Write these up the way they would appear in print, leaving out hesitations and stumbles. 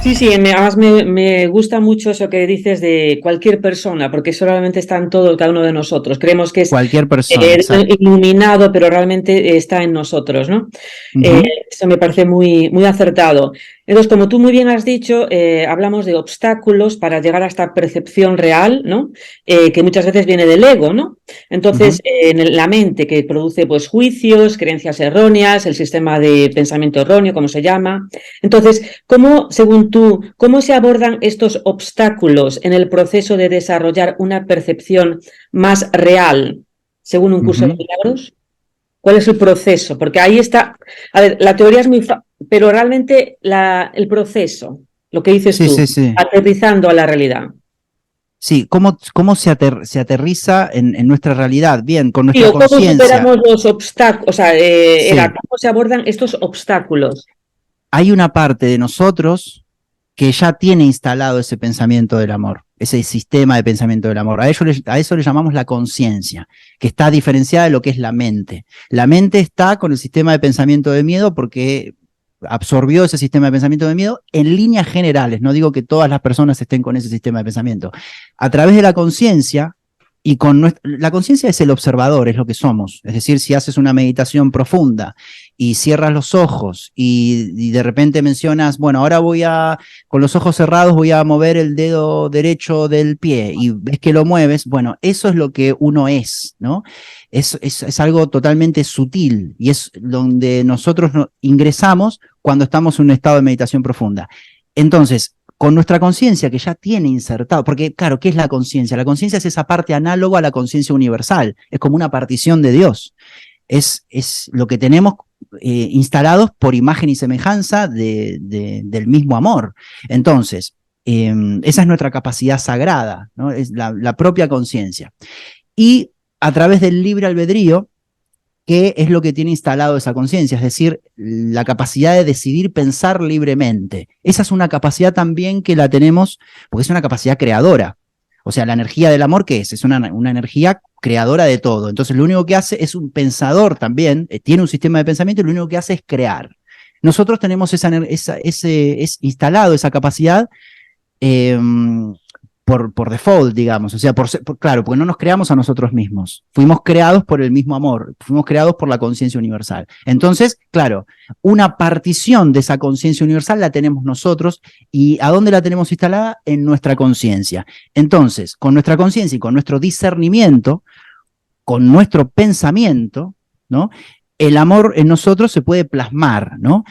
Sí, sí, además me gusta mucho eso que dices de cualquier persona, porque eso realmente está en todo, cada uno de nosotros. Creemos que es Cualquier persona, exacto. iluminado, pero realmente está en nosotros, ¿no? Ujú, Eso me parece muy, muy acertado. Entonces, como tú muy bien has dicho, hablamos de obstáculos para llegar a esta percepción real, ¿no? Que muchas veces viene del ego, ¿no? Entonces, ujú. en la mente que produce pues juicios, creencias erróneas, el sistema de pensamiento erróneo, como se llama. Entonces, ¿cómo, según tú, cómo se abordan estos obstáculos en el proceso de desarrollar una percepción más real, según un curso de Ujú. milagros? ¿Cuál es el proceso? Porque ahí está, a ver, la teoría es muy, pero realmente el proceso, lo que dices Sí, tú, sí, sí. aterrizando a la realidad. Sí, ¿cómo se aterriza en nuestra realidad? Bien, con Sí, nuestra o cómo conciencia. superamos los obstáculos, o sea, era Sí, cómo se abordan estos obstáculos. hay una parte de nosotros que ya tiene instalado ese pensamiento del amor, ese sistema de pensamiento del amor. A eso le llamamos la conciencia, que está diferenciada de lo que es la mente. La mente está con el sistema de pensamiento de miedo porque absorbió ese sistema de pensamiento de miedo en líneas generales. No digo que todas las personas estén con ese sistema de pensamiento. A través de la conciencia, y con la conciencia es el observador, es lo que somos. Es decir, si haces una meditación profunda y cierras los ojos y de repente mencionas, bueno, ahora con los ojos cerrados voy a mover el dedo derecho del pie y ves que lo mueves, bueno, eso es lo que uno es, ¿no? Es algo totalmente sutil y es donde nosotros ingresamos cuando estamos en un estado de meditación profunda. Entonces, con nuestra conciencia que ya tiene insertado, porque claro, ¿qué es la conciencia? La conciencia es esa parte análoga a la conciencia universal, es como una partición de Dios, es lo que tenemos instalados por imagen y semejanza del mismo amor. Entonces, esa es nuestra capacidad sagrada, ¿no? Es la propia conciencia. Y a través del libre albedrío, qué es lo que tiene instalado esa conciencia, es decir, la capacidad de decidir pensar libremente. Esa es una capacidad también que la tenemos, porque es una capacidad creadora. O sea, la energía del amor, ¿qué es? Es una energía creadora de todo. Entonces, lo único que hace es un pensador también, tiene un sistema de pensamiento y lo único que hace es crear. Nosotros tenemos instalado esa capacidad eh, por default, digamos, o sea, claro, porque no nos creamos a nosotros mismos, fuimos creados por el mismo amor, fuimos creados por la conciencia universal. Entonces, claro, una partición de esa conciencia universal la tenemos nosotros y ¿a dónde la tenemos instalada? En nuestra conciencia. Entonces, con nuestra conciencia y con nuestro discernimiento, con nuestro pensamiento, ¿no? El amor en nosotros se puede plasmar, ¿no?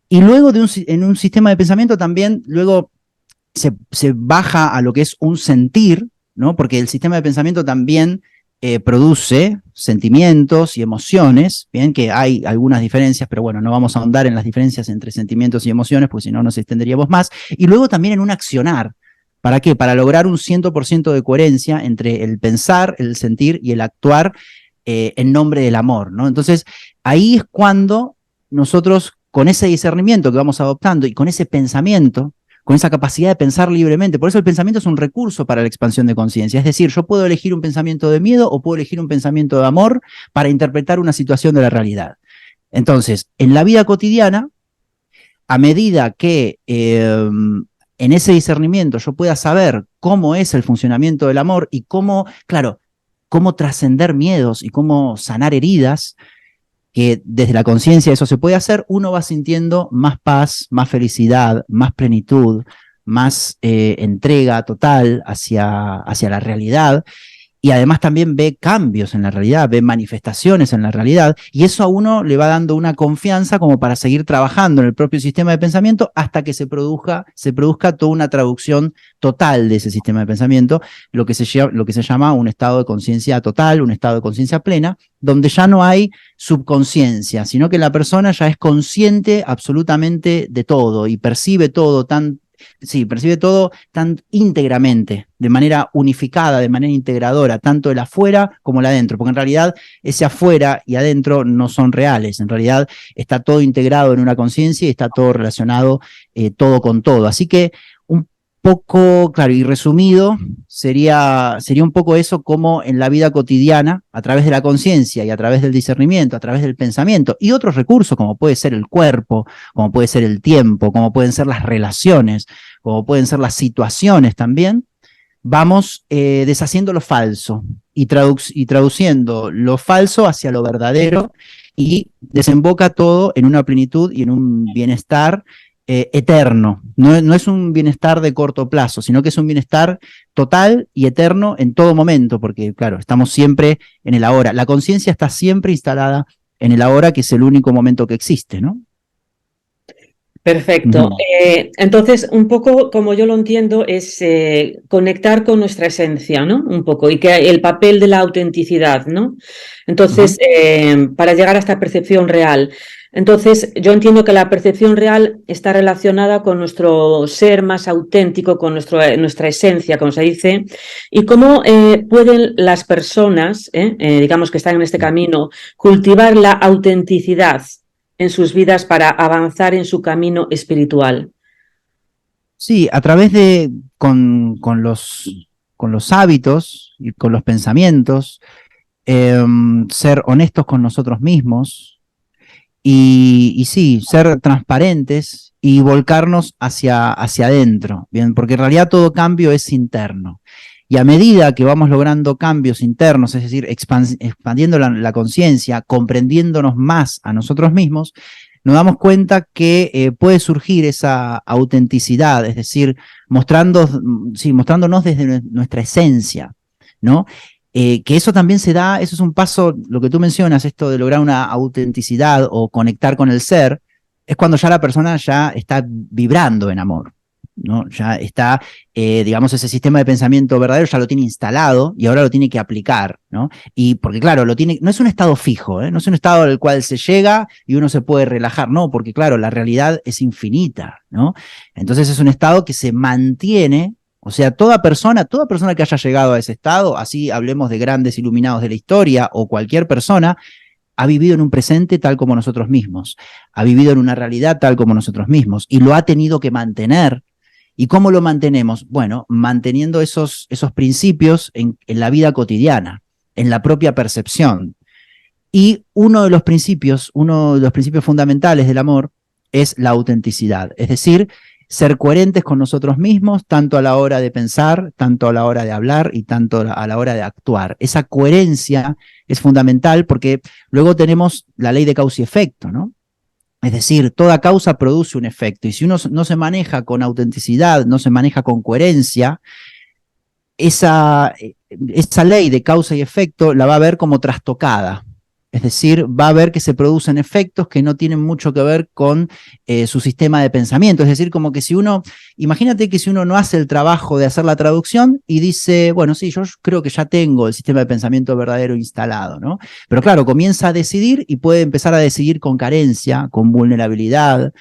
Y luego en un sistema de pensamiento también, luego se baja a lo que es un sentir, ¿no? Porque el sistema de pensamiento también produce sentimientos y emociones, bien que hay algunas diferencias, pero bueno, no vamos a ahondar en las diferencias entre sentimientos y emociones, pues si no nos extenderíamos más. Y luego también en un accionar. ¿Para qué? Para lograr un 100% de coherencia entre el pensar, el sentir y el actuar en nombre del amor, ¿no? Entonces, ahí es cuando nosotros, con ese discernimiento que vamos adoptando y con ese pensamiento, con esa capacidad de pensar libremente. Por eso el pensamiento es un recurso para la expansión de conciencia. Es decir, yo puedo elegir un pensamiento de miedo o puedo elegir un pensamiento de amor para interpretar una situación de la realidad. Entonces, en la vida cotidiana, a medida que en ese discernimiento yo pueda saber cómo es el funcionamiento del amor y cómo, claro, cómo trascender miedos y cómo sanar heridas, que desde la conciencia eso se puede hacer, uno va sintiendo más paz, más felicidad, más plenitud, más entrega total hacia la realidad y además también ve cambios en la realidad, ve manifestaciones en la realidad y eso a uno le va dando una confianza como para seguir trabajando en el propio sistema de pensamiento hasta que se produzca toda una traducción total de ese sistema de pensamiento, lo que se llama un estado de conciencia total, un estado de conciencia plena, donde ya no hay subconsciencia, sino que la persona ya es consciente absolutamente de todo y percibe todo tan, sí, percibe todo tan íntegramente, de manera unificada, de manera integradora, tanto el afuera como el adentro, porque en realidad ese afuera y adentro no son reales, en realidad está todo integrado en una conciencia y está todo relacionado todo con todo. Así que poco, claro, y resumido, sería un poco eso, como en la vida cotidiana, a través de la conciencia y a través del discernimiento, a través del pensamiento, y otros recursos como puede ser el cuerpo, como puede ser el tiempo, como pueden ser las relaciones, como pueden ser las situaciones también, vamos deshaciendo lo falso y traduciendo lo falso hacia lo verdadero, y desemboca todo en una plenitud y en un bienestar eterno. No es un bienestar de corto plazo, sino que es un bienestar total y eterno en todo momento, porque claro, estamos siempre en el ahora. La conciencia está siempre instalada en el ahora, que es el único momento que existe, ¿no? Perfecto. Ujú. Entonces, un poco como yo lo entiendo, es conectar con nuestra esencia, ¿no? Un poco, y que el papel de la autenticidad, ¿no? Entonces, Ujú. para llegar a esta percepción real. Entonces, yo entiendo que la percepción real está relacionada con nuestro ser más auténtico, con nuestra esencia, como se dice, y cómo pueden las personas, digamos que están en este camino, cultivar la autenticidad en sus vidas para avanzar en su camino espiritual. Sí, a través de, con los hábitos y con los pensamientos, ser honestos con nosotros mismos y sí, ser transparentes y volcarnos hacia adentro, ¿bien? Porque en realidad todo cambio es interno. Y a medida que vamos logrando cambios internos, es decir, expandiendo la conciencia, comprendiéndonos más a nosotros mismos, nos damos cuenta que puede surgir esa autenticidad, es decir, mostrándonos desde nuestra esencia, ¿no? Que eso también se da, eso es un paso, lo que tú mencionas, esto de lograr una autenticidad o conectar con el ser, es cuando ya la persona ya está vibrando en amor, ¿no? Ya está, digamos, ese sistema de pensamiento verdadero ya lo tiene instalado y ahora lo tiene que aplicar, ¿no? Y porque claro, no es un estado fijo, ¿eh? No es un estado al cual se llega y uno se puede relajar, no, porque claro, la realidad es infinita, ¿no? Entonces es un estado que se mantiene. O sea, toda persona que haya llegado a ese estado, así hablemos de grandes iluminados de la historia o cualquier persona, ha vivido en un presente tal como nosotros mismos, ha vivido en una realidad tal como nosotros mismos y lo ha tenido que mantener. ¿Y cómo lo mantenemos? Bueno, manteniendo esos principios en la vida cotidiana, en la propia percepción. Y uno de los principios fundamentales del amor es la autenticidad, es decir, ser coherentes con nosotros mismos, tanto a la hora de pensar, tanto a la hora de hablar y tanto a la hora de actuar. Esa coherencia es fundamental porque luego tenemos la ley de causa y efecto, ¿no? Es decir, toda causa produce un efecto y si uno no se maneja con autenticidad, no se maneja con coherencia, esa ley de causa y efecto la va a ver como trastocada. Es decir, va a ver que se producen efectos que no tienen mucho que ver con su sistema de pensamiento. Es decir, como que si uno, imagínate que si uno no hace el trabajo de hacer la traducción y dice, bueno, sí, yo creo que ya tengo el sistema de pensamiento verdadero instalado, ¿no? Pero claro, comienza a decidir y puede empezar a decidir con carencia, con vulnerabilidad,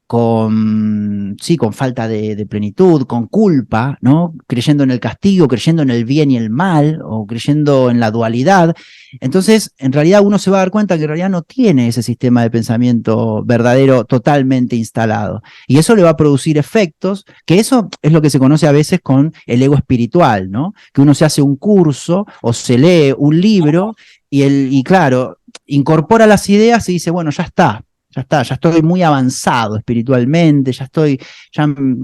con falta de plenitud, con culpa, ¿no? Creyendo en el castigo, creyendo en el bien y el mal, o creyendo en la dualidad. Entonces, en realidad uno se va a dar cuenta que en realidad no tiene ese sistema de pensamiento verdadero totalmente instalado. Y eso le va a producir efectos, que eso es lo que se conoce a veces con el ego espiritual, ¿no? Que uno se hace un curso o se lee un libro y claro, incorpora las ideas y dice, bueno, ya estoy muy avanzado espiritualmente,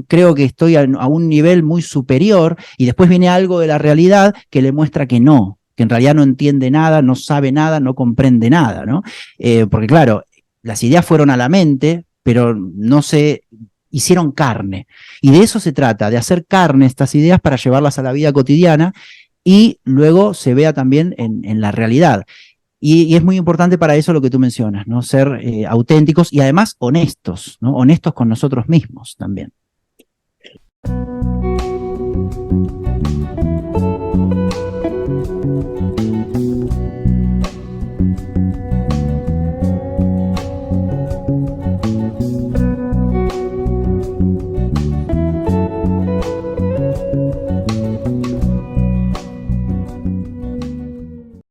creo que estoy a un nivel muy superior y después viene algo de la realidad que le muestra que no, que en realidad no entiende nada, no sabe nada, no comprende nada, ¿no? Porque claro, las ideas fueron a la mente, pero no se hicieron carne. Y de eso se trata, de hacer carne estas ideas para llevarlas a la vida cotidiana y luego se vea también en la realidad. Y es muy importante para eso lo que tú mencionas, ¿no? Ser auténticos y además honestos, ¿no? Honestos con nosotros mismos también.